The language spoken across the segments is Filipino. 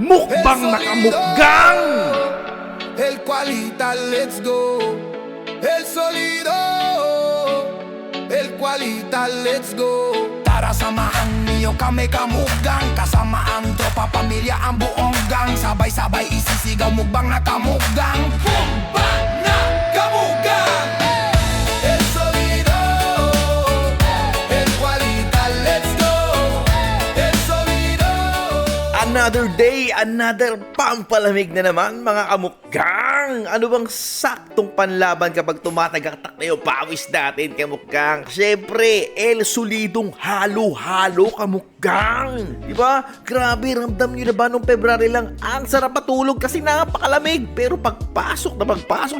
Mukbang na kamukgang! El Cualita, let's go. El Solido, El Cualita, let's go. Tara samahan niyo kami kamukgang. Kasama ang tropa, pamilya, ang buong gang. Sabay-sabay isisigaw mukbang na kamukgang. Mukbang na kamukgang. El Solido, El Cualita, let's go. El Solido. Another day, another pampalamig na naman mga kamukgang. Ano bang saktong panlaban kapag tumatagaktak na yung pawis natin kamukgang? Siyempre, El Solidong halo-halo kamukgang. Diba? Grabe, ramdam nyo na ba nung February lang? Ang sarap matulog kasi napakalamig. Pero pagpasok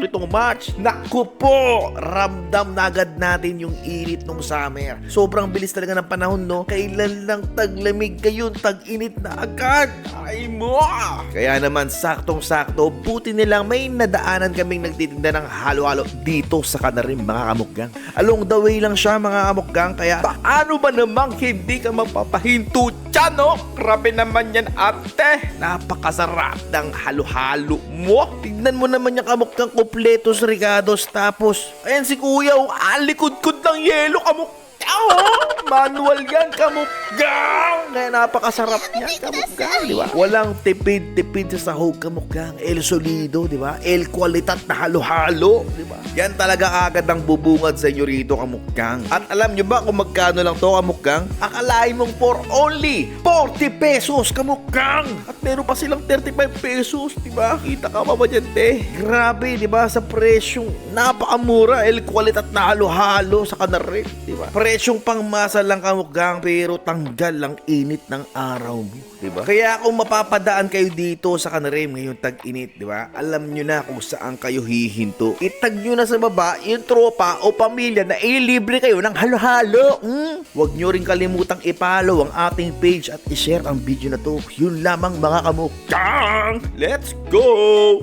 nitong March, naku po, ramdam na agad natin yung init nung summer. Sobrang bilis talaga ng panahon, no? Kailan lang taglamig ngayon, tag-init na agad. Ay mo! Kaya naman, saktong-sakto, buti nilang may nadaanan kaming nagtitinda ng halo-halo dito sa Canarim, mga kamukgang. Along the way lang siya, mga kamukgang, kaya paano ba namang hindi ka magpapahinto dyan, no? Grabe naman yan, ate. Napakasarap ng halo-halo mo. Tignan mo naman yung kamukgang kompletos rigados, tapos ayan si kuya, alikod-kod ng yelo, kamukgang. Manual yan, kamukgang. Kaya napakasarap yan, kamukgang, di ba? Walang tipid-tipid sa sahog, kamukgang. El Solido, di ba? El Qualitat na halo-halo, di ba? Yan talaga agad ang bubungad sa inyo rito, kamukgang. At alam nyo ba kung magkano lang to, kamukgang? Akalain mong for only 40 pesos, kamukgang. At meron pa silang 35 pesos, di ba? Kita ka pa ba dyan, te? Grabe, di ba? Sa presyong napakamura, El Qualitat na halo-halo sa Canarim, di ba? Presyong pangmasa lang kamukgang pero tanggal lang init ng araw mo, di ba? Kaya kung mapapadaan kayo dito sa Canarim ngayong tag-init, di ba? Alam nyo na kung saan kayo hihinto. Itag nyo na sa baba yung tropa o pamilya na ililibre kayo ng halo-halo. Huwag nyo rin kalimutang i-follow ang ating page at i-share ang video na to. Yun lamang mga kamukgang. Let's go!